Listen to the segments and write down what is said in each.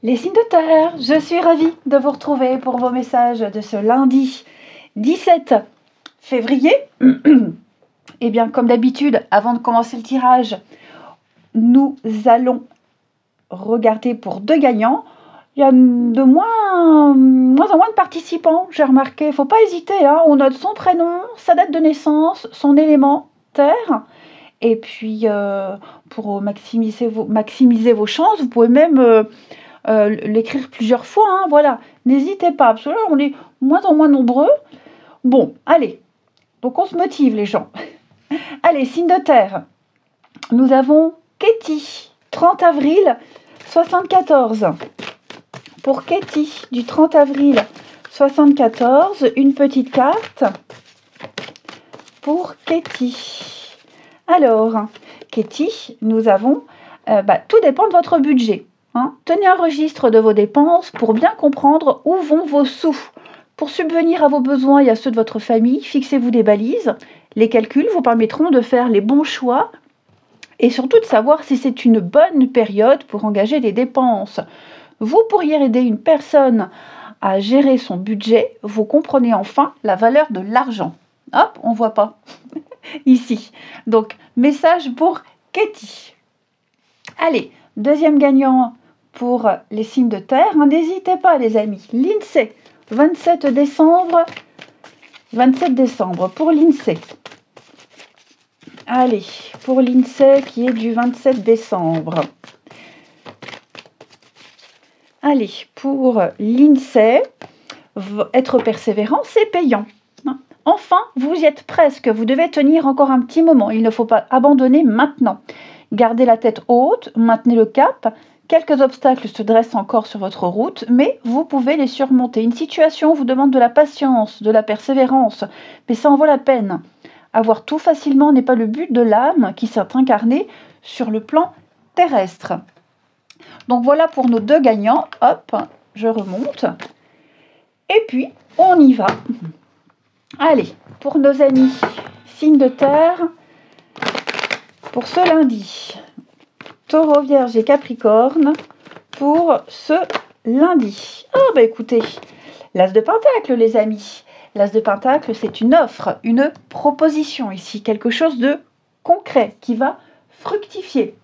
Les signes de terre, je suis ravie de vous retrouver pour vos messages de ce lundi 17 février. Eh bien, comme d'habitude, avant de commencer le tirage, nous allons regarder pour 2 gagnants. Il y a de moins en moins de participants, j'ai remarqué. Il ne faut pas hésiter, hein. On note son prénom, sa date de naissance, son élément terre. Et puis, pour maximiser vos chances, vous pouvez même l'écrire plusieurs fois, hein, voilà. N'hésitez pas, parce que là, on est moins en moins nombreux. Bon, allez. Donc, on se motive, les gens. Allez, signe de terre. Nous avons Katie, 30 avril 74. Pour Katie, du 30 avril 74, une petite carte. Pour Katie. Alors, Katie, nous avons... tout dépend de votre budget. Hein. Tenez un registre de vos dépenses pour bien comprendre où vont vos sous. Pour subvenir à vos besoins et à ceux de votre famille, fixez-vous des balises. Les calculs vous permettront de faire les bons choix et surtout de savoir si c'est une bonne période pour engager des dépenses. Vous pourriez aider une personne à gérer son budget. Vous comprenez enfin la valeur de l'argent. Hop, on ne voit pas ici. Donc, message pour Katie. Allez, deuxième gagnant pour les signes de terre. N'hésitez pas, les amis. L'INSEE, 27 décembre. 27 décembre pour l'INSEE. Allez, pour l'INSEE qui est du 27 décembre. Allez, pour l'INSEE, être persévérant, c'est payant. Enfin, vous y êtes presque. Vous devez tenir encore un petit moment. Il ne faut pas abandonner maintenant. Gardez la tête haute, maintenez le cap. Quelques obstacles se dressent encore sur votre route, mais vous pouvez les surmonter. Une situation vous demande de la patience, de la persévérance, mais ça en vaut la peine. Avoir tout facilement n'est pas le but de l'âme qui s'est incarnée sur le plan terrestre. Donc voilà pour nos 2 gagnants. Hop, je remonte. Et puis, on y va. Allez, pour nos amis signes de terre, pour ce lundi, Taureau, Vierge et Capricorne, pour ce lundi. Ah écoutez, l'As de Pentacle, les amis. L'As de Pentacle, c'est une offre, une proposition ici, quelque chose de concret qui va fructifier.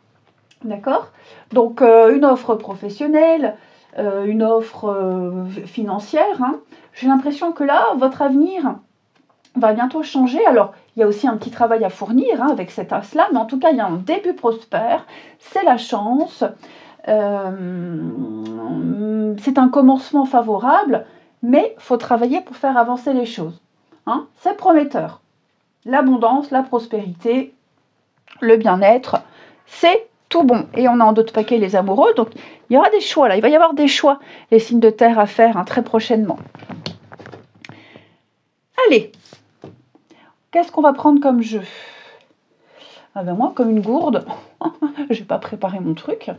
D'accord? Donc, une offre professionnelle, une offre financière. Hein. J'ai l'impression que là, votre avenir va bientôt changer. Alors, il y a aussi un petit travail à fournir avec cet as-là, mais en tout cas, il y a un début prospère, c'est la chance, c'est un commencement favorable, mais il faut travailler pour faire avancer les choses. Hein. C'est prometteur. L'abondance, la prospérité, le bien-être, c'est tout bon. Et on a en d'autres paquets les amoureux, donc il y aura des choix là, il va y avoir des choix, les signes de terre à faire très prochainement. Allez, qu'est-ce qu'on va prendre comme jeu? Moi, comme une gourde, je n'ai pas préparé mon truc.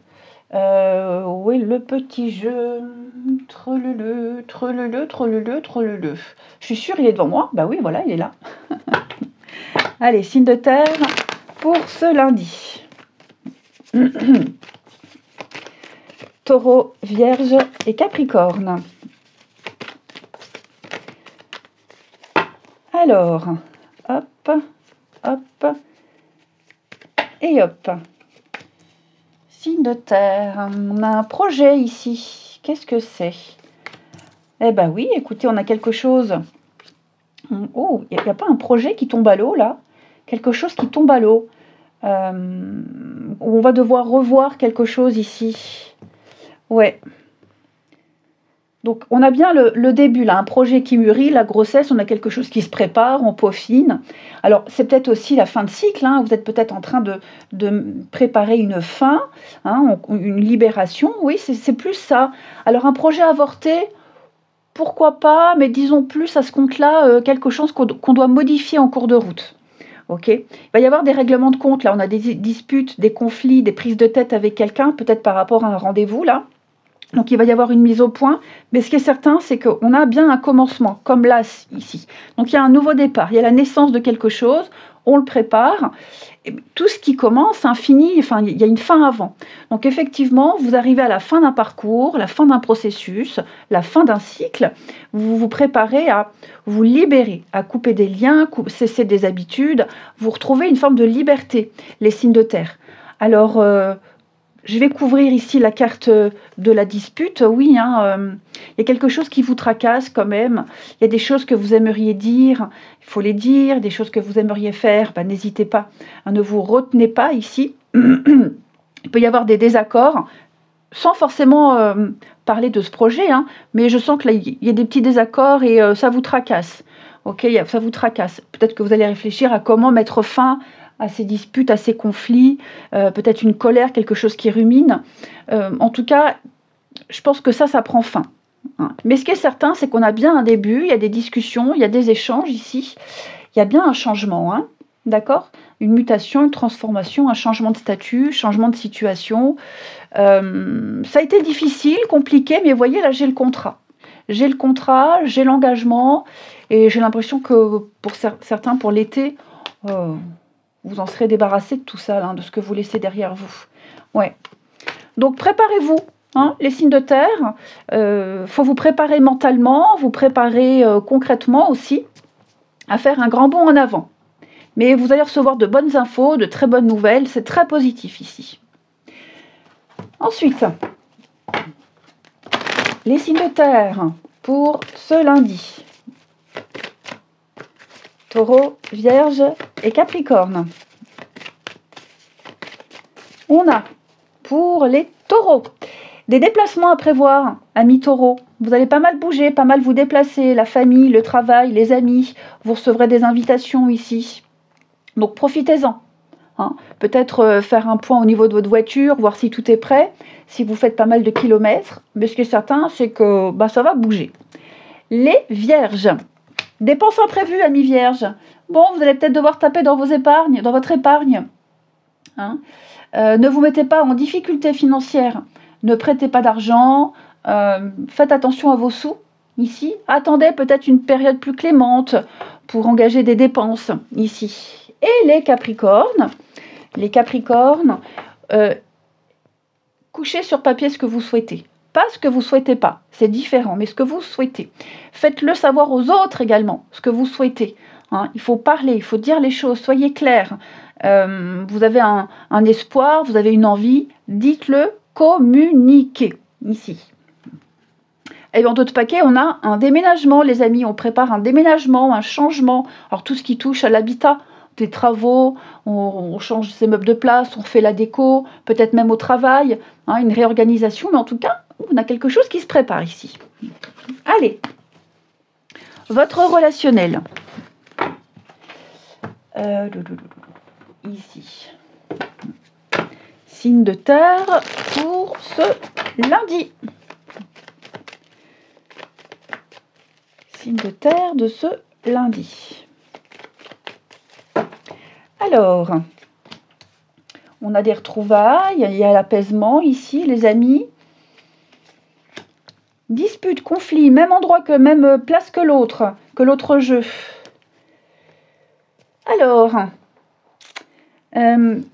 Oui, le petit jeu. Treleleu, treleleu, treleleu, treleleu. Je suis sûre, il est devant moi. Bah oui, voilà, il est là. Allez, signe de terre pour ce lundi. Taureau, Vierge et Capricorne. Alors, hop, hop, et hop. Signe de terre, on a un projet ici. Qu'est-ce que c'est? Eh ben oui, écoutez, on a quelque chose. Oh, il n'y a pas un projet qui tombe à l'eau, là? Quelque chose qui tombe à l'eau. On va devoir revoir quelque chose ici. Ouais. Donc, on a bien le début, là, un projet qui mûrit, la grossesse, on a quelque chose qui se prépare, on peaufine. Alors, c'est peut-être aussi la fin de cycle, hein, vous êtes peut-être en train de préparer une fin, hein, une libération, oui, c'est plus ça. Alors, un projet avorté, pourquoi pas, mais disons plus à ce compte-là, quelque chose qu'on doit modifier en cours de route. Ok. Il va y avoir des règlements de compte, là, on a des disputes, des conflits, des prises de tête avec quelqu'un, peut-être par rapport à un rendez-vous, là. Donc, il va y avoir une mise au point. Mais ce qui est certain, c'est qu'on a bien un commencement, comme l'As ici. Donc, il y a un nouveau départ. Il y a la naissance de quelque chose. on le prépare. Et tout ce qui commence, finit, enfin, il y a une fin avant. Donc effectivement, vous arrivez à la fin d'un parcours, la fin d'un processus, la fin d'un cycle. Vous vous préparez à vous libérer, à couper des liens, cesser des habitudes. Vous retrouvez une forme de liberté, les signes de terre. Alors, je vais couvrir ici la carte de la dispute. Oui, il y a quelque chose qui vous tracasse quand même. Il y a des choses que vous aimeriez dire, il faut les dire. Des choses que vous aimeriez faire, n'hésitez pas. Ne vous retenez pas ici. Il peut y avoir des désaccords, sans forcément parler de ce projet, mais je sens que là, il y a des petits désaccords et ça vous tracasse. Ok, ça vous tracasse. Peut-être que vous allez réfléchir à comment mettre fin à ces disputes, à ces conflits, peut-être une colère, quelque chose qui rumine. En tout cas, je pense que ça prend fin. Mais ce qui est certain, c'est qu'on a bien un début, il y a des discussions, il y a des échanges ici, il y a bien un changement, d'accord ? Une mutation, une transformation, un changement de statut, changement de situation. Ça a été difficile, compliqué, mais vous voyez, là, j'ai le contrat. J'ai le contrat, j'ai l'engagement, et j'ai l'impression que pour certains, pour l'été, vous en serez débarrassé de tout ça, de ce que vous laissez derrière vous. Ouais. Donc, préparez-vous, les signes de terre. Faut vous préparer mentalement, vous préparer concrètement aussi à faire un grand bond en avant. Mais vous allez recevoir de bonnes infos, de très bonnes nouvelles. C'est très positif ici. Ensuite, les signes de terre pour ce lundi. Taureau, Vierge et Capricorne. On a pour les taureaux des déplacements à prévoir, amis taureaux. Vous allez pas mal bouger, pas mal vous déplacer, la famille, le travail, les amis. Vous recevrez des invitations ici. Donc profitez-en. Peut-être faire un point au niveau de votre voiture, voir si tout est prêt, si vous faites pas mal de kilomètres. Mais ce qui est certain, c'est que ça va bouger. Les vierges. Dépenses imprévues, amis vierges. Bon, vous allez peut-être devoir taper dans vos épargnes, dans votre épargne. Ne vous mettez pas en difficulté financière. Ne prêtez pas d'argent. Faites attention à vos sous. Ici, attendez peut-être une période plus clémente pour engager des dépenses. Ici. Et les capricornes. Les capricornes, couchez sur papier ce que vous souhaitez. Pas ce que vous ne souhaitez pas, c'est différent, mais ce que vous souhaitez. Faites-le savoir aux autres également, ce que vous souhaitez. Il faut parler, il faut dire les choses, soyez clairs. Vous avez un espoir, vous avez une envie, dites-le, communiquez, ici. Et dans d'autres paquets, on a un déménagement, les amis. On prépare un déménagement, un changement. Alors tout ce qui touche à l'habitat, des travaux, on change ses meubles de place, on fait la déco, peut-être même au travail, une réorganisation, mais en tout cas, on a quelque chose qui se prépare ici. Allez, votre relationnel. Ici. Signe de terre pour ce lundi. Signe de terre de ce lundi. Alors, on a des retrouvailles, il y a l'apaisement ici, les amis. Dispute, conflit, même endroit que même place que l'autre jeu. Alors,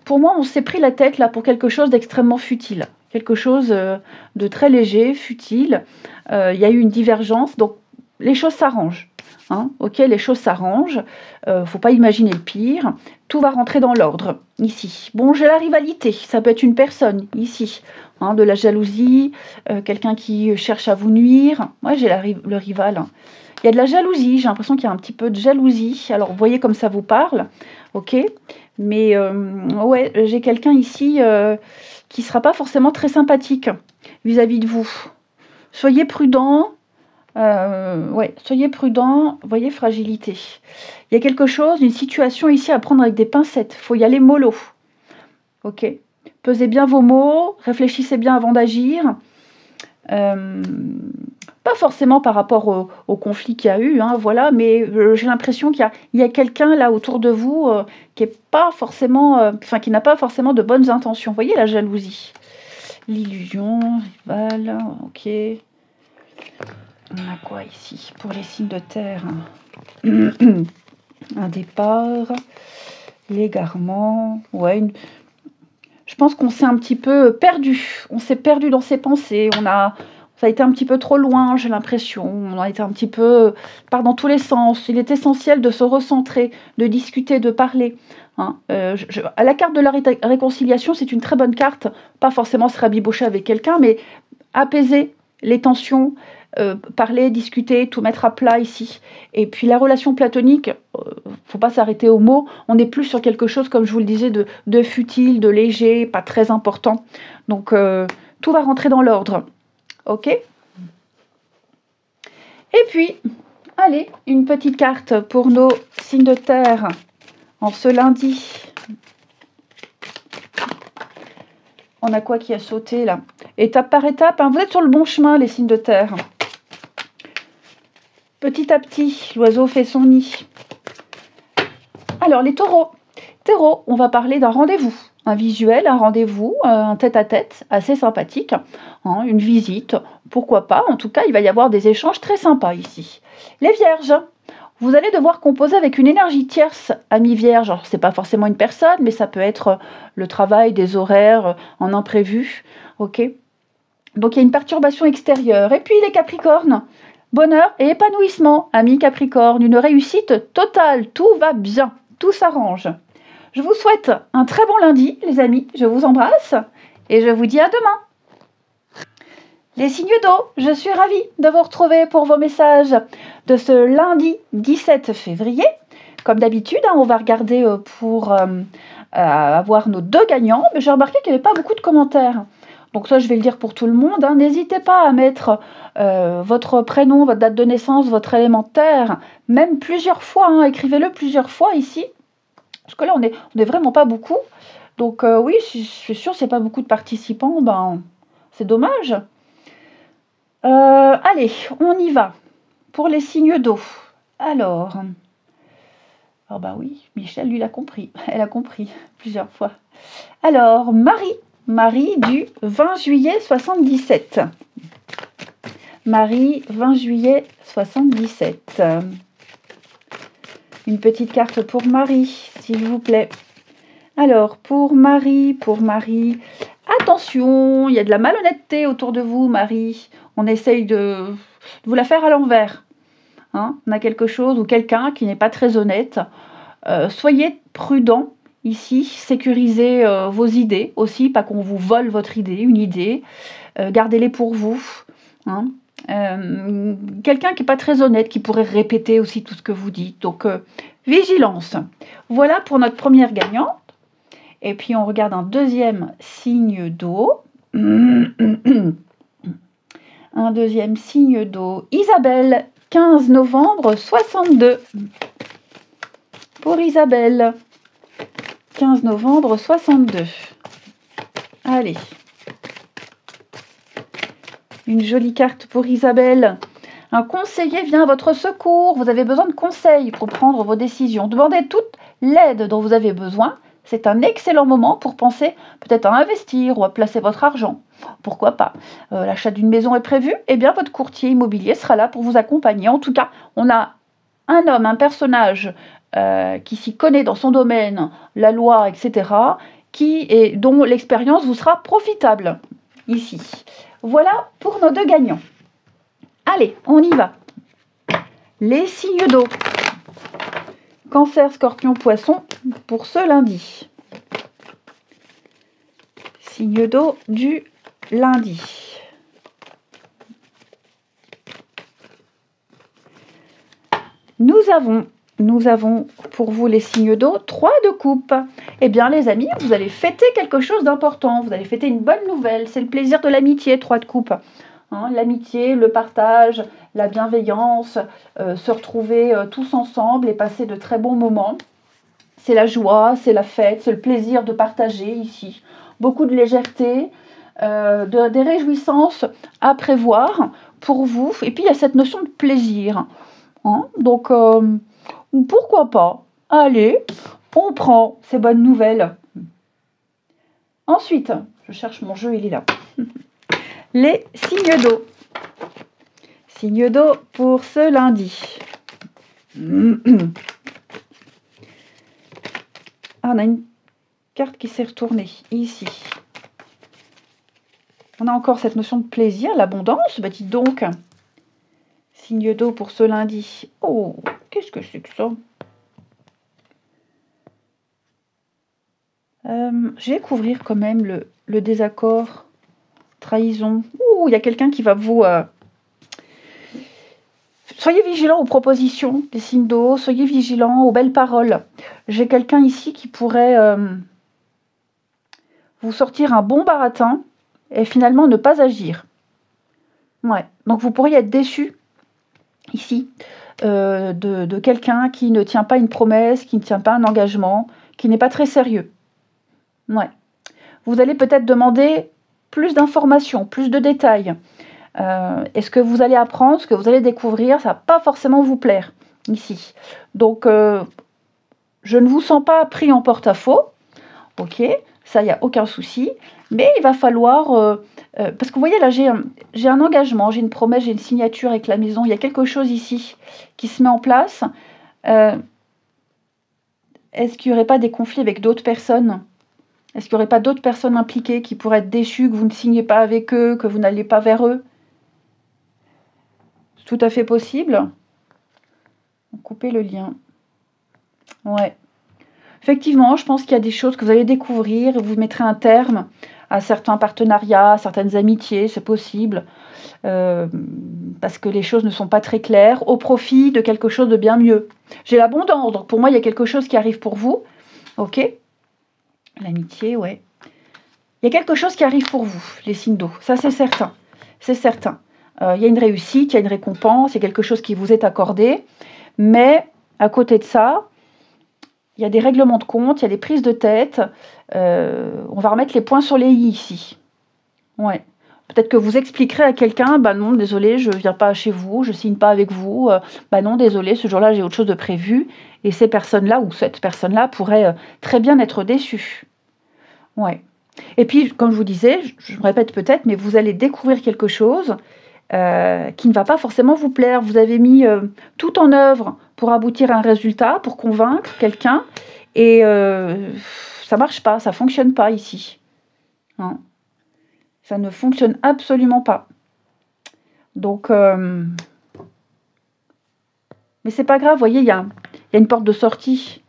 pour moi, on s'est pris la tête là pour quelque chose d'extrêmement futile. Quelque chose de très léger, futile. Il y a eu une divergence, donc les choses s'arrangent. Ok, les choses s'arrangent. Faut pas imaginer le pire. Tout va rentrer dans l'ordre, ici. Bon, j'ai la rivalité. Ça peut être une personne, ici. De la jalousie, quelqu'un qui cherche à vous nuire. Moi, j'ai le rival. Il y a de la jalousie. J'ai l'impression qu'il y a un petit peu de jalousie. Alors, vous voyez comme ça vous parle. Ok. Mais, ouais, j'ai quelqu'un ici qui ne sera pas forcément très sympathique vis-à-vis de vous. Soyez prudent. Soyez prudent, voyez fragilité. Il y a quelque chose, une situation ici à prendre avec des pincettes. Il faut y aller mollo. Ok. Pesez bien vos mots, réfléchissez bien avant d'agir. Pas forcément par rapport au conflit qu'il y a eu, voilà, mais j'ai l'impression qu'il y a quelqu'un là autour de vous qui est pas forcément, qui n'a pas forcément de bonnes intentions. Vous voyez la jalousie, l'illusion, rival, ok. On a quoi ici pour les signes de terre? Un départ. l'égarement, ouais, je pense qu'on s'est un petit peu perdu. On s'est perdu dans ses pensées. Ça a été un petit peu trop loin, j'ai l'impression. On a été un petit peu part dans tous les sens. Il est essentiel de se recentrer, de discuter, de parler. Hein. À la carte de la réconciliation, c'est une très bonne carte. Pas forcément se rabibocher avec quelqu'un, mais apaiser les tensions, parler, discuter, tout mettre à plat ici. Et puis la relation platonique, faut pas s'arrêter aux mots. On est plus sur quelque chose, comme je vous le disais, de futile, de léger, pas très important. Donc tout va rentrer dans l'ordre. Ok? Et puis, allez, une petite carte pour nos signes de terre en ce lundi. On a quoi qui a sauté là? Étape par étape, hein, vous êtes sur le bon chemin, les signes de terre. Petit à petit, l'oiseau fait son nid. Alors, les taureaux. Taureaux, on va parler d'un rendez-vous. Un visuel, un rendez-vous, un tête-à-tête assez sympathique. Hein, une visite, pourquoi pas. En tout cas, il va y avoir des échanges très sympas ici. Les vierges. Vous allez devoir composer avec une énergie tierce, amis vierges. Alors, c'est pas forcément une personne, mais ça peut être le travail, des horaires en imprévu. Ok. Donc, il y a une perturbation extérieure. Et puis, les capricornes. Bonheur et épanouissement, amis Capricorne, une réussite totale, tout va bien, tout s'arrange. Je vous souhaite un très bon lundi, les amis, je vous embrasse et je vous dis à demain. Les signes d'eau, je suis ravie de vous retrouver pour vos messages de ce lundi 17 février. Comme d'habitude, on va regarder pour avoir nos deux gagnants, mais j'ai remarqué qu'il n'y avait pas beaucoup de commentaires. Donc ça, je vais le dire pour tout le monde. Hein. N'hésitez pas à mettre votre prénom, votre date de naissance, votre élémentaire, même plusieurs fois. Hein. Écrivez-le plusieurs fois ici. Parce que là, on est vraiment pas beaucoup. Donc oui, je suis sûre, s'il n'y a pas beaucoup de participants, ben, c'est dommage. Allez, on y va. Pour les signes d'eau. Alors, oh ben oui, Michel, lui, l'a compris. Elle a compris plusieurs fois. Alors, Marie du 20 juillet 77. Marie, 20 juillet 77. Une petite carte pour Marie, s'il vous plaît. Alors, pour Marie, attention, il y a de la malhonnêteté autour de vous, Marie. On essaye de vous la faire à l'envers. Hein, on a quelque chose ou quelqu'un qui n'est pas très honnête. Soyez prudent. Ici, sécurisez vos idées aussi, pas qu'on vous vole votre idée, une idée. Gardez-les pour vous. Hein. Quelqu'un qui n'est pas très honnête, qui pourrait répéter aussi tout ce que vous dites. Donc, vigilance. Voilà pour notre première gagnante. Et puis, on regarde un deuxième signe d'eau. Un deuxième signe d'eau. Isabelle, 15 novembre 62. Pour Isabelle. 15 novembre 62. Allez. Une jolie carte pour Isabelle. Un conseiller vient à votre secours. Vous avez besoin de conseils pour prendre vos décisions. Demandez toute l'aide dont vous avez besoin. C'est un excellent moment pour penser peut-être à investir ou à placer votre argent. Pourquoi pas. L'achat d'une maison est prévu. Eh bien, votre courtier immobilier sera là pour vous accompagner. En tout cas, on a un homme, un personnage qui s'y connaît dans son domaine, la loi, etc., dont l'expérience vous sera profitable ici. Voilà pour nos deux gagnants. Allez, on y va. Les signes d'eau. Cancer, Scorpion, Poisson pour ce lundi. Signe d'eau du lundi. Nous avons pour vous les signes d'eau 3 de coupe. Eh bien les amis, vous allez fêter quelque chose d'important. Vous allez fêter une bonne nouvelle. C'est le plaisir de l'amitié, 3 de coupe. Hein, l'amitié, le partage, la bienveillance, se retrouver tous ensemble et passer de très bons moments. C'est la joie, c'est la fête, c'est le plaisir de partager ici. Beaucoup de légèreté, des réjouissances à prévoir pour vous. Et puis il y a cette notion de plaisir. Hein, donc pourquoi pas? Allez, on prend ces bonnes nouvelles. Ensuite, je cherche mon jeu, il est là. Les signes d'eau. Signes d'eau pour ce lundi. Ah, on a une carte qui s'est retournée, ici. On a encore cette notion de plaisir, l'abondance. Bah, dites donc, signe d'eau pour ce lundi. Oh, qu'est-ce que c'est que ça? Je vais couvrir quand même le désaccord, trahison. Ouh, il y a quelqu'un qui va vous... Soyez vigilants aux propositions des signes d'eau, soyez vigilants aux belles paroles. J'ai quelqu'un ici qui pourrait vous sortir un bon baratin et finalement ne pas agir. Ouais. Donc vous pourriez être déçu ici de quelqu'un qui ne tient pas une promesse, qui ne tient pas un engagement, qui n'est pas très sérieux. Ouais. Vous allez peut-être demander plus d'informations, plus de détails. Et ce que vous allez apprendre, ce que vous allez découvrir, ça ne va pas forcément vous plaire ici. Donc, je ne vous sens pas pris en porte-à-faux. Ok, ça, il n'y a aucun souci. Mais il va falloir... parce que vous voyez, là, j'ai un engagement, j'ai une promesse, j'ai une signature avec la maison. Il y a quelque chose ici qui se met en place. Est-ce qu'il n'y aurait pas des conflits avec d'autres personnes? Est-ce qu'il n'y aurait pas d'autres personnes impliquées qui pourraient être déçues que vous ne signez pas avec eux, que vous n'allez pas vers eux? C'est tout à fait possible. Coupez le lien. Ouais. Effectivement, je pense qu'il y a des choses que vous allez découvrir et vous mettrez un terme à certains partenariats, à certaines amitiés, c'est possible. Parce que les choses ne sont pas très claires, au profit de quelque chose de bien mieux. J'ai l'abondance, donc pour moi, il y a quelque chose qui arrive pour vous. Ok. L'amitié, ouais. Il y a quelque chose qui arrive pour vous, les signes d'eau. Ça, c'est certain. C'est certain. Il y a une réussite, il y a une récompense, il y a quelque chose qui vous est accordé. Mais à côté de ça, il y a des règlements de compte, il y a des prises de tête. On va remettre les points sur les i ici. Ouais. Peut-être que vous expliquerez à quelqu'un, bah non, désolé, je ne viens pas chez vous, je ne signe pas avec vous. Bah non, désolé, ce jour-là, j'ai autre chose de prévu. Et ces personnes-là, ou cette personne-là, pourrait très bien être déçue. Ouais. Et puis, comme je vous disais, je me répète peut-être, mais vous allez découvrir quelque chose qui ne va pas forcément vous plaire. Vous avez mis tout en œuvre pour aboutir à un résultat, pour convaincre quelqu'un, et ça ne marche pas, ça ne fonctionne pas ici. Hein. Ça ne fonctionne absolument pas. Donc, mais c'est pas grave, vous voyez, il y a une porte de sortie.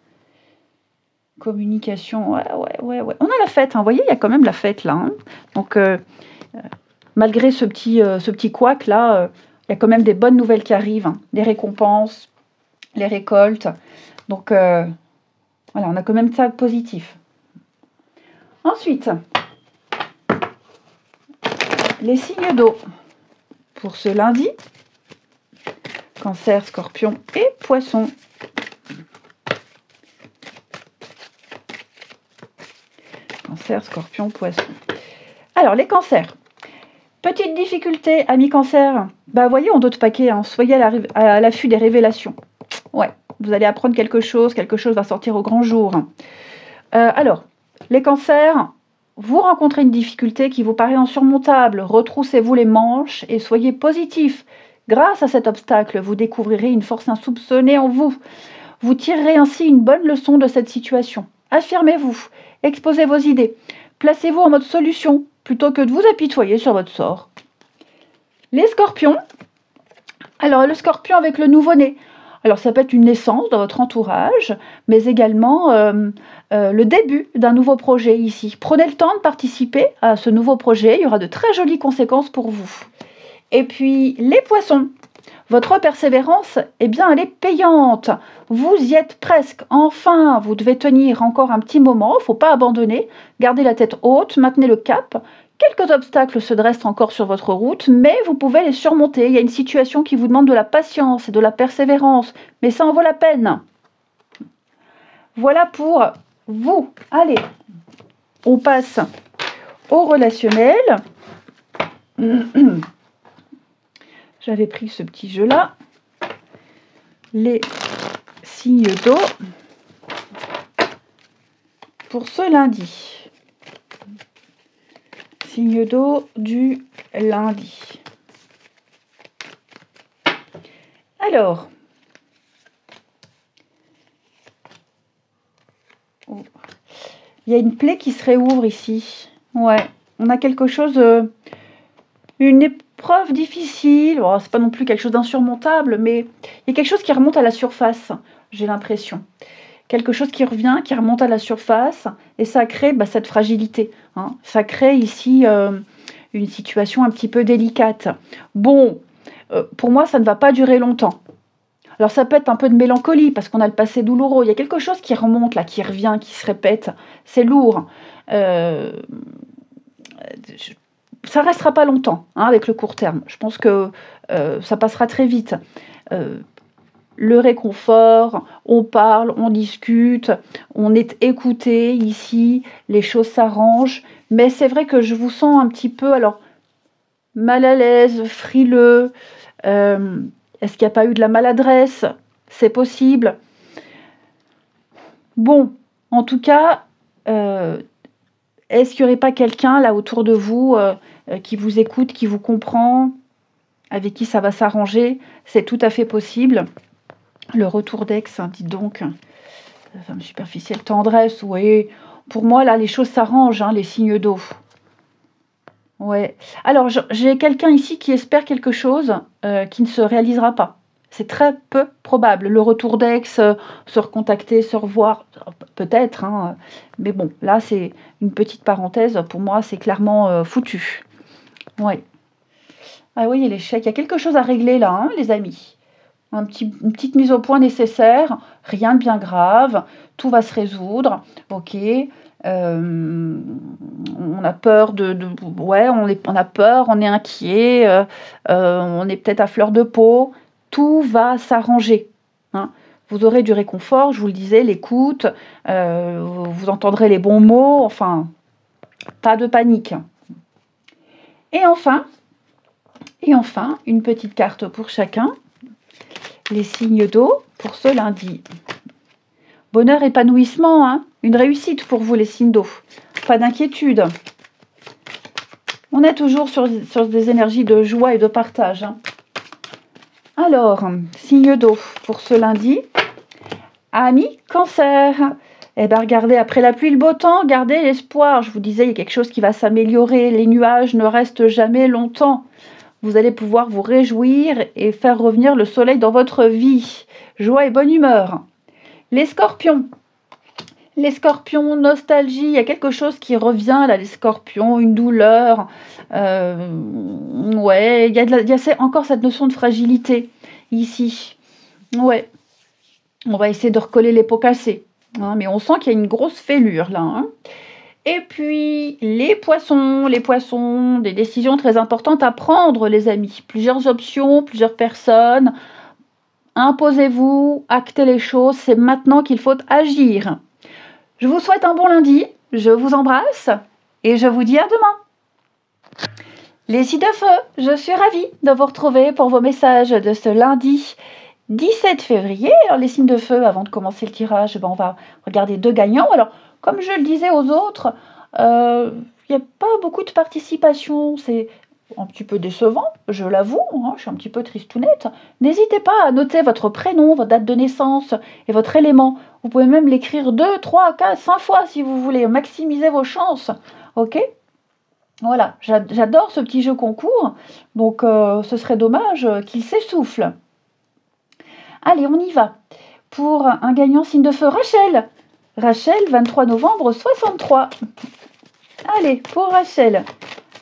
Communication, ouais. On a la fête, hein, vous voyez, il y a quand même la fête là. Hein. Donc, malgré ce petit couac là, il y a quand même des bonnes nouvelles qui arrivent, hein, des récompenses, les récoltes. Donc, voilà, on a quand même ça de positif. Ensuite, les signes d'eau pour ce lundi. Cancer, Scorpion et Poisson. Cancer, Scorpion, Poisson. Alors, les cancers. Petite difficulté, amis cancer. Bah, voyez, on d'autres paquets, hein. Soyez à l'affût des révélations. Ouais, vous allez apprendre quelque chose va sortir au grand jour. Alors, les cancers, vous rencontrez une difficulté qui vous paraît insurmontable. Retroussez-vous les manches et soyez positif. Grâce à cet obstacle, vous découvrirez une force insoupçonnée en vous. Vous tirerez ainsi une bonne leçon de cette situation. Affirmez-vous, exposez vos idées, placez-vous en mode solution plutôt que de vous apitoyer sur votre sort. Les scorpions. Alors, le scorpion avec le nouveau-né. Alors, ça peut être une naissance dans votre entourage, mais également le début d'un nouveau projet ici. Prenez le temps de participer à ce nouveau projet. Il y aura de très jolies conséquences pour vous. Et puis, les poissons. Votre persévérance, eh bien, elle est payante. Vous y êtes presque. Enfin, vous devez tenir encore un petit moment. Il ne faut pas abandonner. Gardez la tête haute, maintenez le cap. Quelques obstacles se dressent encore sur votre route, mais vous pouvez les surmonter. Il y a une situation qui vous demande de la patience et de la persévérance, mais ça en vaut la peine. Voilà pour vous. Allez, on passe au relationnel. J'avais pris ce petit jeu-là. Les signes d'eau pour ce lundi. Signe d'eau du lundi. Alors, Il y a une plaie qui se réouvre ici. Ouais, on a quelque chose, une épreuve difficile. Oh, c'est pas non plus quelque chose d'insurmontable, mais il y a quelque chose qui remonte à la surface, j'ai l'impression. Quelque chose qui revient, qui remonte à la surface, et ça crée cette fragilité. Hein. Ça crée ici une situation un petit peu délicate. Bon, pour moi, ça ne va pas durer longtemps. Alors ça peut être un peu de mélancolie, parce qu'on a le passé douloureux. Il y a quelque chose qui remonte, là, qui revient, qui se répète. C'est lourd. Ça restera pas longtemps, hein, avec le court terme. Je pense que ça passera très vite. Le réconfort, on parle, on discute, on est écouté ici, les choses s'arrangent. Mais c'est vrai que je vous sens un petit peu, alors, mal à l'aise, frileux. Est-ce qu'il n'y a pas eu de la maladresse? C'est possible. Bon, en tout cas, est-ce qu'il n'y aurait pas quelqu'un là autour de vous qui vous écoute, qui vous comprend, avec qui ça va s'arranger? C'est tout à fait possible. Le retour d'ex, hein, dites donc, femme superficielle, tendresse, oui. Pour moi, là, les choses s'arrangent, hein, les signes d'eau. Ouais. Alors, j'ai quelqu'un ici qui espère quelque chose qui ne se réalisera pas. C'est très peu probable. Le retour d'ex, se recontacter, se revoir, peut-être. Hein, mais bon, là, c'est une petite parenthèse. Pour moi, c'est clairement foutu. Ouais. Ah oui, il y a l'échec. Il y a quelque chose à régler là, hein, les amis. Une petite mise au point nécessaire, rien de bien grave, tout va se résoudre, ok. On a peur ouais, on a peur, on est inquiet, on est peut-être à fleur de peau, tout va s'arranger. Hein. Vous aurez du réconfort, je vous le disais, l'écoute, vous entendrez les bons mots, enfin, pas de panique. Et enfin, une petite carte pour chacun. Les signes d'eau pour ce lundi. Bonheur, épanouissement, hein, une réussite pour vous les signes d'eau. Pas d'inquiétude. On est toujours sur des énergies de joie et de partage. Hein. Alors, signe d'eau pour ce lundi. Amis, cancer. Eh bien, regardez, après la pluie, le beau temps, gardez l'espoir. Je vous disais, il y a quelque chose qui va s'améliorer. Les nuages ne restent jamais longtemps. Vous allez pouvoir vous réjouir et faire revenir le soleil dans votre vie. Joie et bonne humeur. Les scorpions. Les scorpions, nostalgie, il y a quelque chose qui revient là, les scorpions, une douleur. Ouais, il y a encore cette notion de fragilité ici. Ouais. On va essayer de recoller les pots cassés. Hein, mais on sent qu'il y a une grosse fêlure là. Hein. Et puis, les poissons, des décisions très importantes à prendre, les amis. Plusieurs options, plusieurs personnes. Imposez-vous, actez les choses, c'est maintenant qu'il faut agir. Je vous souhaite un bon lundi, je vous embrasse et je vous dis à demain. Les signes de feu, je suis ravie de vous retrouver pour vos messages de ce lundi 17 février. Alors, les signes de feu, avant de commencer le tirage, on va regarder 2 gagnants. Alors, comme je le disais aux autres, il n'y a pas beaucoup de participation. C'est un petit peu décevant, je l'avoue. Hein, je suis un petit peu tristounette. N'hésitez pas à noter votre prénom, votre date de naissance et votre élément. Vous pouvez même l'écrire 2, 3, 4, 5 fois si vous voulez. Maximisez vos chances. Ok ? Voilà, j'adore ce petit jeu concours. Donc, ce serait dommage qu'il s'essouffle. Allez, on y va. Pour un gagnant signe de feu, Rachel. Rachel, 23 novembre 63. Allez, pour Rachel,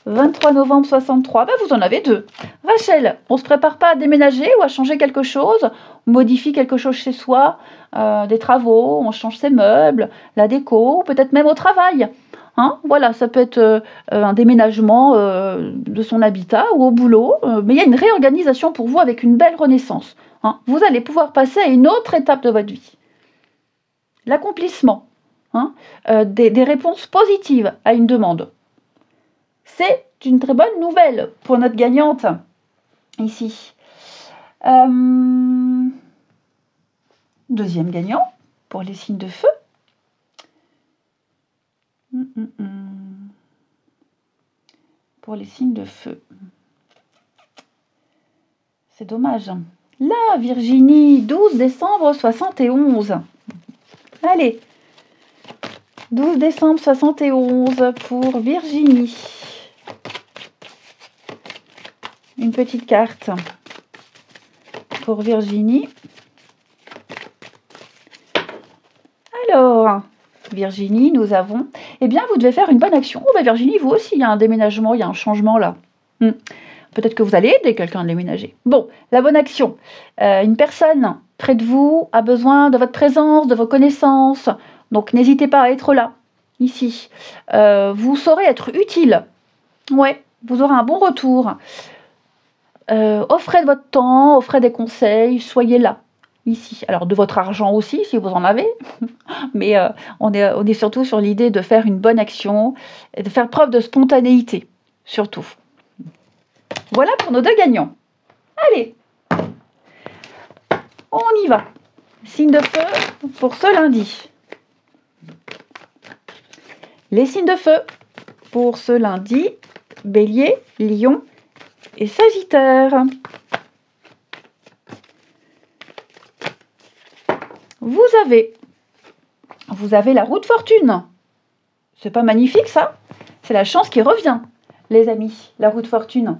23 novembre 63. Ben, vous en avez 2. Rachel, on ne se prépare pas à déménager ou à changer quelque chose. On modifie quelque chose chez soi, des travaux, on change ses meubles, la déco, ou peut-être même au travail. Hein, voilà, ça peut être un déménagement de son habitat ou au boulot. Mais il y a une réorganisation pour vous avec une belle renaissance. Hein. Vous allez pouvoir passer à une autre étape de votre vie. L'accomplissement. Hein, des réponses positives à une demande. C'est une très bonne nouvelle pour notre gagnante ici. Deuxième gagnant pour les signes de feu. Pour les signes de feu. C'est dommage. Là, Virginie, 12 décembre 71. Allez. 12 décembre 71 pour Virginie. Une petite carte pour Virginie. Alors, Virginie, nous avons... Eh bien, vous devez faire une bonne action. Oh, bah Virginie, vous aussi, il y a un déménagement, il y a un changement là. Peut-être que vous allez aider quelqu'un à déménager. Bon, la bonne action. Une personne près de vous a besoin de votre présence, de vos connaissances. Donc, n'hésitez pas à être là, ici. Vous saurez être utile. Ouais, vous aurez un bon retour. Offrez de votre temps, offrez des conseils, soyez là, ici. Alors, de votre argent aussi, si vous en avez. Mais on est surtout sur l'idée de faire une bonne action et de faire preuve de spontanéité, surtout. Voilà pour nos deux gagnants. Allez, on y va. Signe de feu pour ce lundi. Les signes de feu pour ce lundi, Bélier, Lion et Sagittaire. Vous avez la roue de fortune. C'est pas magnifique ça? C'est la chance qui revient, les amis, la roue de fortune.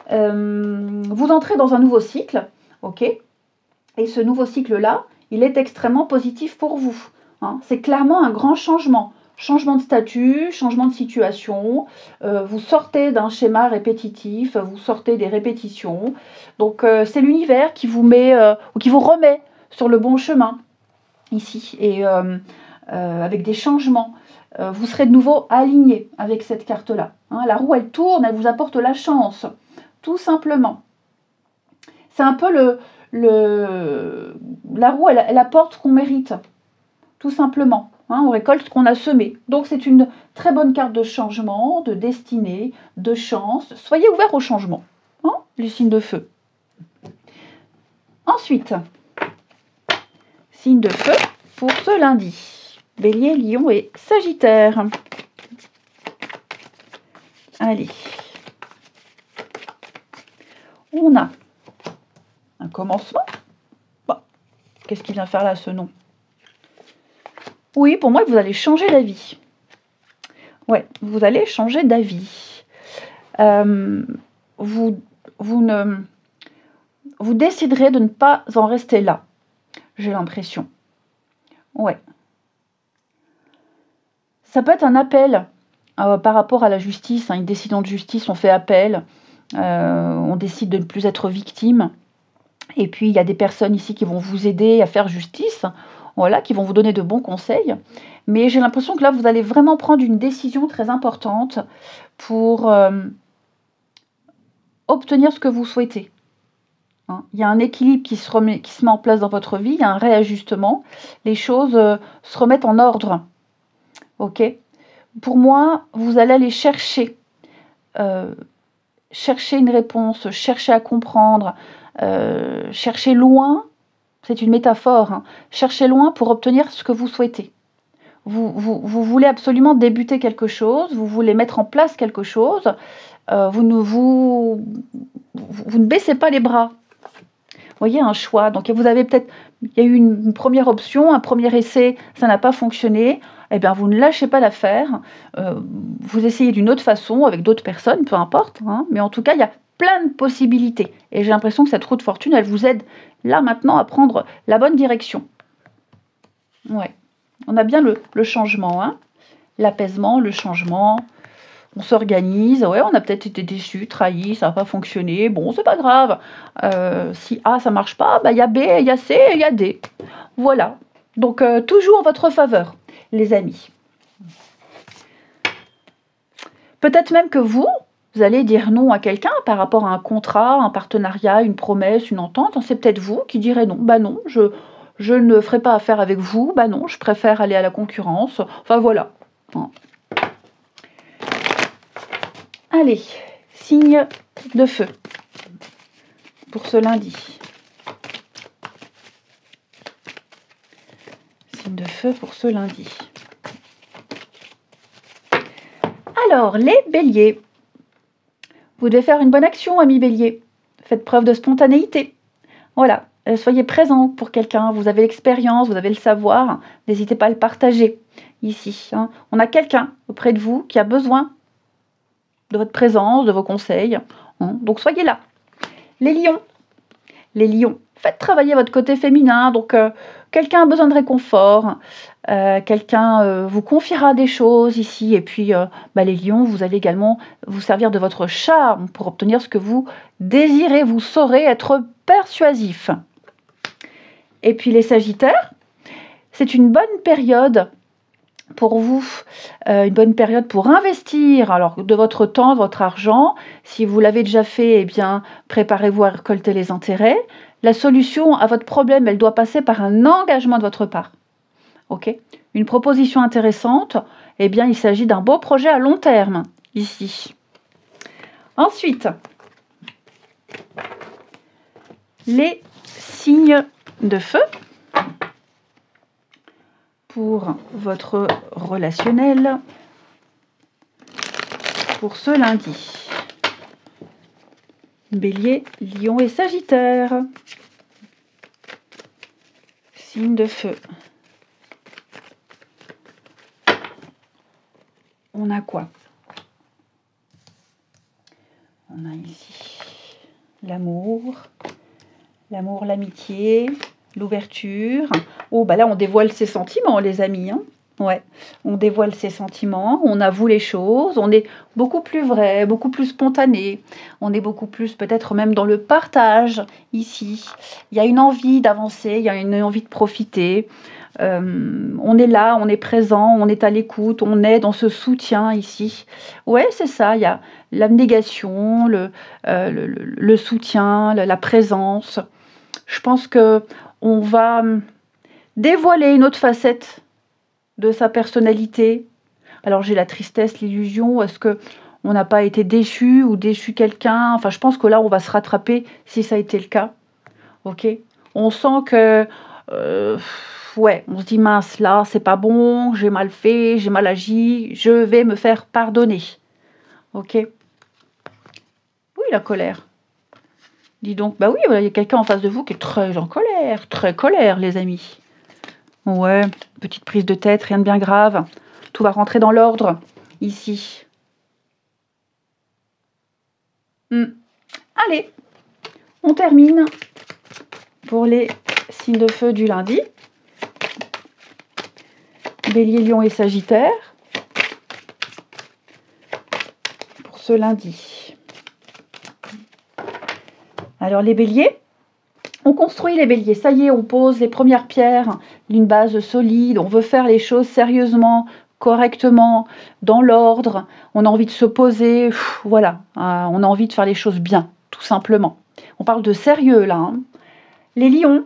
Vous entrez dans un nouveau cycle, ok? Et ce nouveau cycle-là, il est extrêmement positif pour vous. Hein. C'est clairement un grand changement. Changement de statut, changement de situation. Vous sortez d'un schéma répétitif, vous sortez des répétitions. Donc c'est l'univers qui vous met, ou qui vous remet sur le bon chemin, ici. Et avec des changements. Vous serez de nouveau aligné avec cette carte-là. Hein. La roue, elle tourne, elle vous apporte la chance. Tout simplement. C'est un peu la roue, elle apporte ce qu'on mérite. Tout simplement. Hein, on récolte ce qu'on a semé. Donc c'est une très bonne carte de changement, de destinée, de chance. Soyez ouverts au changement. Hein, les signes de feu. Ensuite, signe de feu pour ce lundi. Bélier, Lion et Sagittaire. Allez. On a un commencement. Bon, qu'est-ce qu'il vient faire là, ce nom? Oui, pour moi, vous allez changer d'avis. Ouais, vous allez changer d'avis. Vous déciderez de ne pas en rester là. J'ai l'impression. Ouais. Ça peut être un appel par rapport à la justice. Hein, une décision de justice, on fait appel. On décide de ne plus être victime. Et puis, il y a des personnes ici qui vont vous aider à faire justice. Voilà, qui vont vous donner de bons conseils. Mais j'ai l'impression que là, vous allez vraiment prendre une décision très importante pour obtenir ce que vous souhaitez. Hein, il y a un équilibre qui se met en place dans votre vie, il y a un réajustement. Les choses se remettent en ordre. Ok ? Pour moi, vous allez aller chercher une réponse, chercher à comprendre, chercher loin. C'est une métaphore. Hein. Cherchez loin pour obtenir ce que vous souhaitez. Vous voulez absolument débuter quelque chose, vous voulez mettre en place quelque chose, vous ne baissez pas les bras. Vous voyez, un choix. Donc vous avez peut-être, il y a eu une première option, un premier essai, ça n'a pas fonctionné. Eh bien, vous ne lâchez pas l'affaire. Vous essayez d'une autre façon, avec d'autres personnes, peu importe. Hein, mais en tout cas, il y a plein de possibilités. Et j'ai l'impression que cette roue de fortune, elle vous aide là maintenant à prendre la bonne direction. Ouais. On a bien le changement, hein, l'apaisement, le changement. On s'organise. Ouais, on a peut-être été déçus, trahis, ça n'a pas fonctionné. Bon, c'est pas grave. Si A, ça marche pas, bah, y a B, il y a C, il y a D. Voilà. Donc, toujours en votre faveur, les amis. Peut-être même que vous allez dire non à quelqu'un par rapport à un contrat, un partenariat, une promesse, une entente. C'est peut-être vous qui direz non. Bah non, je ne ferai pas affaire avec vous. Bah non, je préfère aller à la concurrence. Enfin, voilà. Allez, signe de feu pour ce lundi. Signe de feu pour ce lundi. Alors, les béliers. Vous devez faire une bonne action, amis béliers. Faites preuve de spontanéité. Voilà, soyez présents pour quelqu'un. Vous avez l'expérience, vous avez le savoir. N'hésitez pas à le partager. ici. Hein. On a quelqu'un auprès de vous qui a besoin de votre présence, de vos conseils. Hein. Donc soyez là. Les lions, faites travailler votre côté féminin. Donc quelqu'un a besoin de réconfort, quelqu'un vous confiera des choses ici. Et puis les lions, vous allez également vous servir de votre charme pour obtenir ce que vous désirez. Vous saurez être persuasif. Et puis les sagittaires, c'est une bonne période pour vous, une bonne période pour investir alors de votre temps, de votre argent. Si vous l'avez déjà fait, eh bien, préparez-vous à récolter les intérêts. La solution à votre problème, elle doit passer par un engagement de votre part. Ok ? Une proposition intéressante, eh bien, il s'agit d'un beau projet à long terme, ici. Ensuite, les signes de feu. Pour votre relationnel pour ce lundi. Bélier, Lion et Sagittaire. Signe de feu. On a quoi? On a ici l'amour, l'amitié, l'ouverture. Oh, bah là, on dévoile ses sentiments, les amis. Hein. Ouais, on dévoile ses sentiments, on avoue les choses, on est beaucoup plus vrai, beaucoup plus spontané. On est beaucoup plus, peut-être même dans le partage, ici. Il y a une envie d'avancer, il y a une envie de profiter. On est là, on est présent, on est à l'écoute, on est dans ce soutien, ici. Ouais, c'est ça, il y a l'abnégation, le soutien, la présence. Je pense que on va dévoiler une autre facette de sa personnalité. Alors j'ai la tristesse, l'illusion, est-ce que on n'a pas été déçu ou déçu quelqu'un? Enfin, je pense que là, on va se rattraper si ça a été le cas. Ok? On sent que, ouais, on se dit mince, là, c'est pas bon, j'ai mal fait, j'ai mal agi, je vais me faire pardonner. Ok? Oui, la colère. Dis donc, bah oui, il y a quelqu'un en face de vous qui est très colère, les amis. Ouais, petite prise de tête, rien de bien grave. Tout va rentrer dans l'ordre, ici. Allez, on termine pour les signes de feu du lundi. Bélier, Lion et Sagittaire. Pour ce lundi. Alors les béliers, on construit les béliers, ça y est, on pose les premières pierres d'une base solide, on veut faire les choses sérieusement, correctement, dans l'ordre, on a envie de se poser, voilà, on a envie de faire les choses bien, tout simplement. On parle de sérieux là. Hein. Les lions,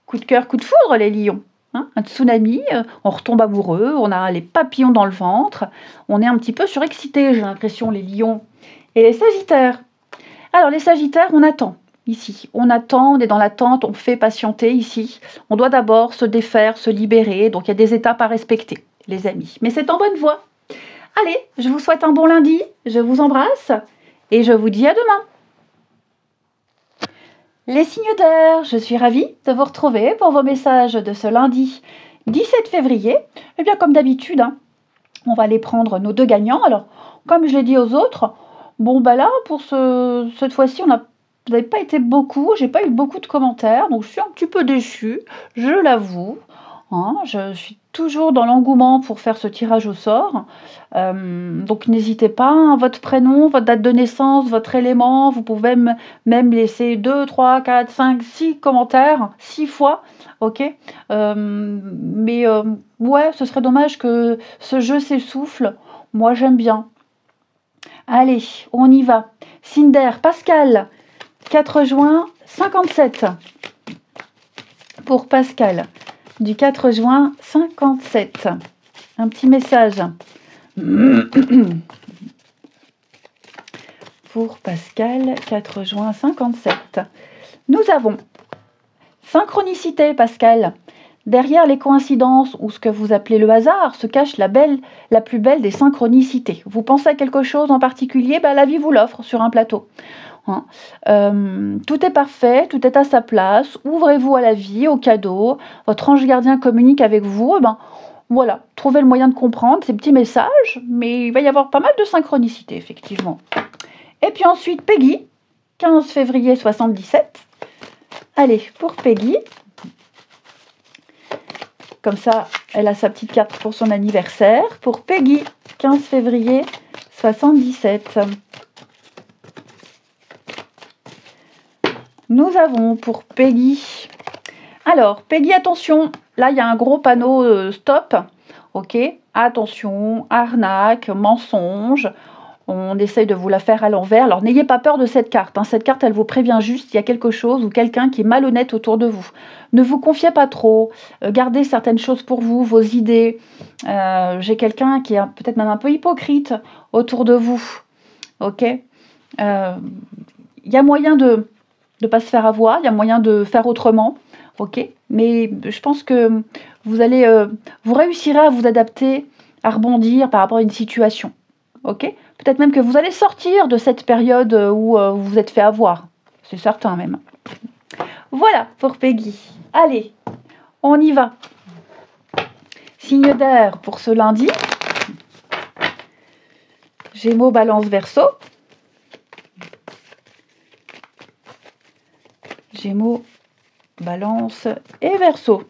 coup de cœur, coup de foudre les lions. Hein, un tsunami, on retombe amoureux, on a les papillons dans le ventre, on est un petit peu surexcité, j'ai l'impression, les lions. Et les sagittaires. Alors les sagittaires, on attend. Ici, on attend, on est dans l'attente, on fait patienter ici. On doit d'abord se défaire, se libérer. Donc, il y a des étapes à respecter, les amis. Mais c'est en bonne voie. Allez, je vous souhaite un bon lundi. Je vous embrasse et je vous dis à demain. Les signes d'air, je suis ravie de vous retrouver pour vos messages de ce lundi 17 février. Eh bien, comme d'habitude, hein, on va aller prendre nos deux gagnants. Alors, comme je l'ai dit aux autres, bon, bah là, pour cette fois-ci, vous n'avez pas été beaucoup, j'ai pas eu beaucoup de commentaires, donc je suis un petit peu déçue, je l'avoue. Hein, je suis toujours dans l'engouement pour faire ce tirage au sort. Donc n'hésitez pas, hein, votre prénom, votre date de naissance, votre élément, vous pouvez même laisser 2, 3, 4, 5, 6 commentaires, 6 fois, ok. Mais ouais, ce serait dommage que ce jeu s'essouffle. Moi j'aime bien. Allez, on y va. Cinder, Pascal, 4 juin 57. Pour Pascal, du 4 juin 57. Un petit message. Pour Pascal, 4 juin 57. Nous avons synchronicité, Pascal. Derrière les coïncidences ou ce que vous appelez le hasard se cache la plus belle des synchronicités. Vous pensez à quelque chose en particulier, la vie vous l'offre sur un plateau. Hein. Tout est parfait, tout est à sa place. Ouvrez-vous à la vie, au cadeau. Votre ange gardien communique avec vous. Voilà, trouvez le moyen de comprendre ces petits messages, mais il va y avoir pas mal de synchronicité, effectivement. Et puis ensuite, Peggy, 15 février 77. Allez, pour Peggy. Comme ça, elle a sa petite carte pour son anniversaire. Pour Peggy, 15 février 77. Nous avons pour Peggy. Alors, Peggy, attention. Là, il y a un gros panneau stop. Ok, attention, arnaque, mensonge. On essaye de vous la faire à l'envers. Alors, n'ayez pas peur de cette carte. Hein. Cette carte, elle vous prévient juste qu'il y a quelque chose ou quelqu'un qui est malhonnête autour de vous. Ne vous confiez pas trop. Gardez certaines choses pour vous, vos idées. J'ai quelqu'un qui est peut-être même un peu hypocrite autour de vous. Ok, il y a moyen de ne pas se faire avoir. Il y a moyen de faire autrement. Ok, mais je pense que vous allez, vous réussirez à vous adapter, à rebondir par rapport à une situation. Ok, peut-être même que vous allez sortir de cette période où vous vous êtes fait avoir. C'est certain même. Voilà pour Peggy. Allez, on y va. Signe d'air pour ce lundi. Gémeaux, Balance, Verseau. Gémeaux, Balance et Verseau.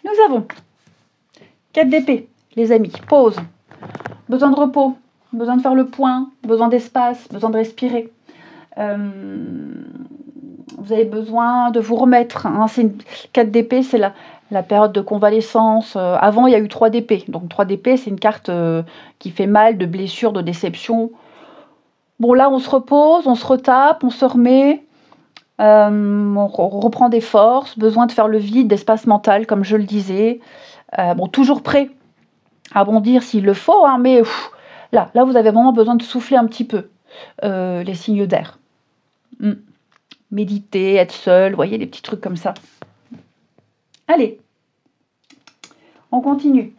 Nous avons 4 d'épée, les amis. Pause. Besoin de repos, besoin de faire le point, besoin d'espace, besoin de respirer. Vous avez besoin de vous remettre. Hein. 4 d'épée, c'est la période de convalescence. Avant, il y a eu 3 d'épée. Donc 3 d'épée, c'est une carte qui fait mal, de blessure, de déception. Bon, là, on se repose, on se retape, on se remet. On reprend des forces, besoin de faire le vide, d'espace mental, comme je le disais. Bon, toujours prêt à bondir s'il le faut, hein, mais là, vous avez vraiment besoin de souffler un petit peu les signes d'air. Méditer, être seul, vous voyez, des petits trucs comme ça. Allez, on continue.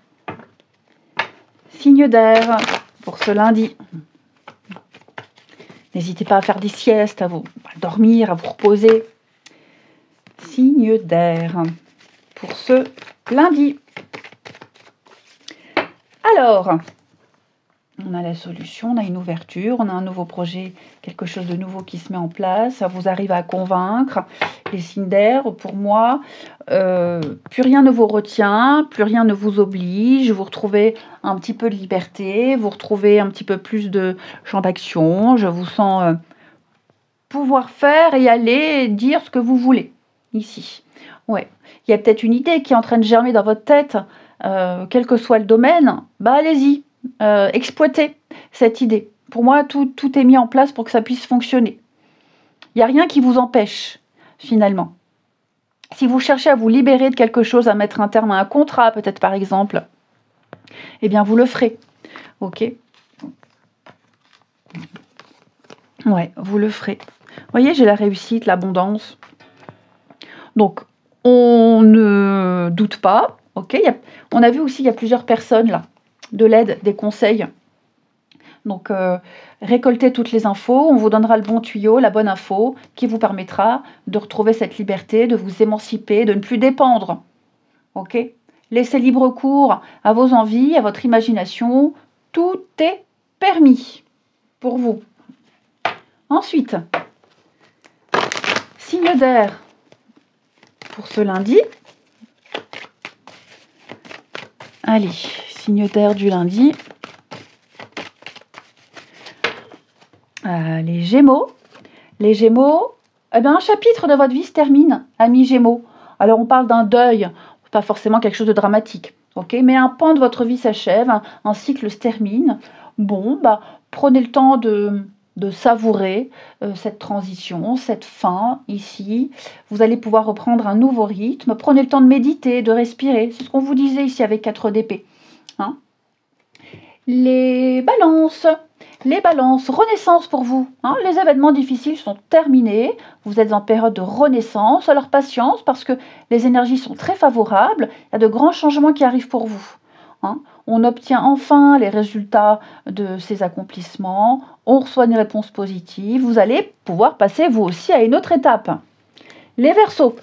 Signe d'air pour ce lundi. N'hésitez pas à faire des siestes, à dormir, à vous reposer. Signe d'air pour ce lundi. Alors, on a la solution, on a une ouverture, on a un nouveau projet, quelque chose de nouveau qui se met en place. Ça vous arrive à convaincre. Les signes d'air, pour moi, plus rien ne vous retient, plus rien ne vous oblige. Vous retrouvez un petit peu de liberté, vous retrouvez un petit peu plus de champ d'action. Je vous sens pouvoir faire et aller dire ce que vous voulez ici. Ouais, il y a peut-être une idée qui est en train de germer dans votre tête, quel que soit le domaine. Bah allez-y, exploitez cette idée. Pour moi, tout est mis en place pour que ça puisse fonctionner. Il n'y a rien qui vous empêche, finalement. Si vous cherchez à vous libérer de quelque chose, à mettre un terme à un contrat, peut-être par exemple, eh bien vous le ferez. Ok ? Ouais, vous le ferez. Vous voyez, j'ai la réussite, l'abondance. Donc, on ne doute pas. Ok ? On a vu aussi, il y a plusieurs personnes là, de l'aide, des conseils. Donc, récoltez toutes les infos, on vous donnera le bon tuyau, la bonne info, qui vous permettra de retrouver cette liberté, de vous émanciper, de ne plus dépendre. Ok ? Laissez libre cours à vos envies, à votre imagination. Tout est permis pour vous. Ensuite, signe d'air pour ce lundi. Allez, signe d'air du lundi. Les Gémeaux. Les Gémeaux, eh bien, un chapitre de votre vie se termine, amis Gémeaux. Alors, on parle d'un deuil, pas forcément quelque chose de dramatique, ok ? Mais un pan de votre vie s'achève, un cycle se termine. Bon, bah, prenez le temps de savourer cette transition, cette fin ici. Vous allez pouvoir reprendre un nouveau rythme. Prenez le temps de méditer, de respirer. C'est ce qu'on vous disait ici avec 4 d'épée. Hein ? Les balances. Les balances, renaissance pour vous. Hein, les événements difficiles sont terminés. Vous êtes en période de renaissance. Alors patience parce que les énergies sont très favorables. Il y a de grands changements qui arrivent pour vous. Hein. On obtient enfin les résultats de ces accomplissements. On reçoit une réponse positive. Vous allez pouvoir passer vous aussi à une autre étape. Les Verseaux.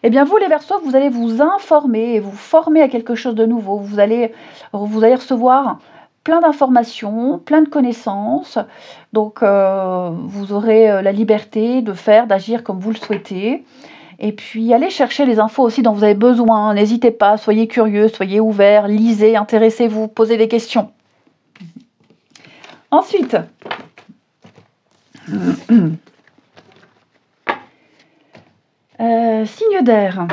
Eh bien, vous, les Verseaux, vous allez vous informer et vous former à quelque chose de nouveau. Vous allez recevoir plein d'informations, plein de connaissances. Donc, vous aurez la liberté de faire, d'agir comme vous le souhaitez. Et puis, allez chercher les infos aussi dont vous avez besoin. N'hésitez pas, soyez curieux, soyez ouverts, lisez, intéressez-vous, posez des questions. Ensuite, signe d'air.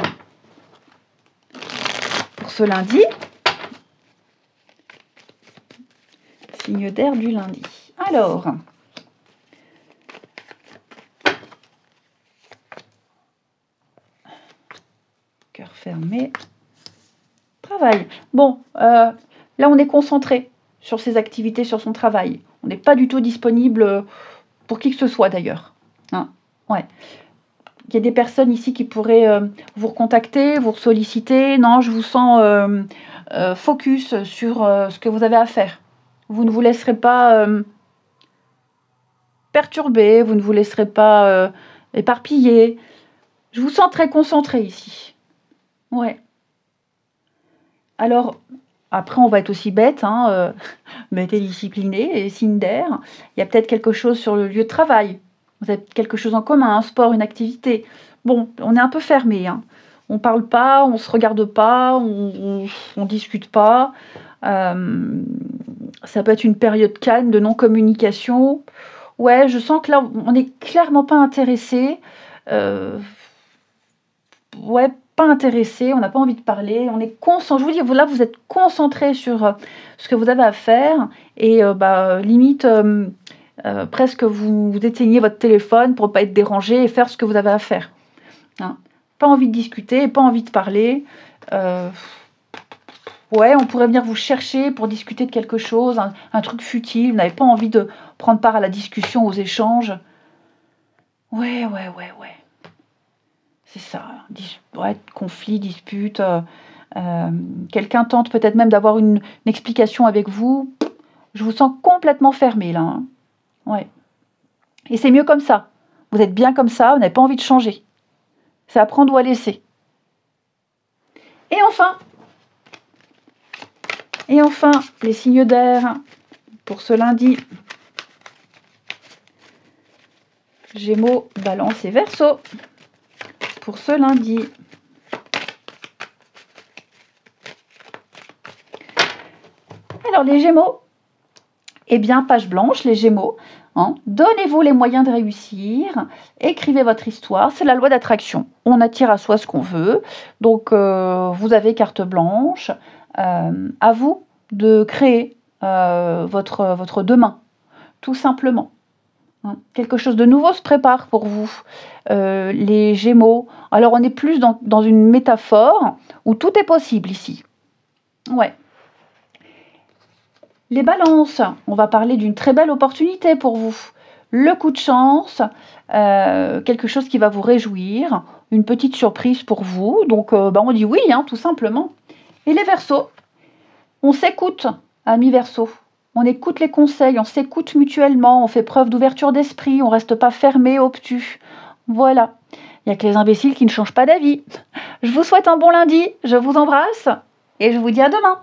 Pour ce lundi, signe d'air du lundi. Alors, cœur fermé, travail. Bon, là on est concentré sur ses activités, sur son travail. On n'est pas du tout disponible pour qui que ce soit d'ailleurs. Hein, ouais. Il y a des personnes ici qui pourraient vous recontacter, vous solliciter. Non, je vous sens focus sur ce que vous avez à faire. Vous ne vous laisserez pas perturber, vous ne vous laisserez pas éparpiller. Je vous sens très concentré ici. Ouais. Alors, après, on va être aussi bête, hein, bête et discipliné, et signe d'air. Il y a peut-être quelque chose sur le lieu de travail. Vous avez quelque chose en commun, un sport, une activité. Bon, on est un peu fermé. Hein. On ne parle pas, on ne se regarde pas, on ne discute pas. Ça peut être une période calme de non-communication. Ouais, je sens que là, on n'est clairement pas intéressé. Ouais, pas intéressé, on n'a pas envie de parler. On est concentré. Je vous dis, là, vous êtes concentré sur ce que vous avez à faire. Et limite... presque vous éteignez votre téléphone pour ne pas être dérangé et faire ce que vous avez à faire. Hein. Pas envie de discuter, pas envie de parler. Ouais, on pourrait venir vous chercher pour discuter de quelque chose, un truc futile. Vous n'avez pas envie de prendre part à la discussion, aux échanges. Ouais. C'est ça. Conflit, dispute. Quelqu'un tente peut-être même d'avoir une explication avec vous. Je vous sens complètement fermé là. Hein. Ouais. Et c'est mieux comme ça. Vous êtes bien comme ça, vous n'avez pas envie de changer. C'est à prendre ou à laisser. Et enfin, les signes d'air pour ce lundi. Gémeaux, Balance et Verseau. Pour ce lundi. Alors les Gémeaux, eh bien, page blanche, les Gémeaux. Hein, donnez-vous les moyens de réussir, écrivez votre histoire, c'est la loi d'attraction. On attire à soi ce qu'on veut, donc vous avez carte blanche. À vous de créer votre demain, tout simplement. Hein, quelque chose de nouveau se prépare pour vous, les Gémeaux. Alors on est plus dans une métaphore où tout est possible ici. Ouais. Les Balances, on va parler d'une très belle opportunité pour vous. Le coup de chance, quelque chose qui va vous réjouir, une petite surprise pour vous. Donc, on dit oui, hein, tout simplement. Et les Verseaux, on s'écoute, amis Verseaux. On écoute les conseils, on s'écoute mutuellement, on fait preuve d'ouverture d'esprit, on ne reste pas fermé, obtus. Voilà. Il n'y a que les imbéciles qui ne changent pas d'avis. Je vous souhaite un bon lundi, je vous embrasse et je vous dis à demain.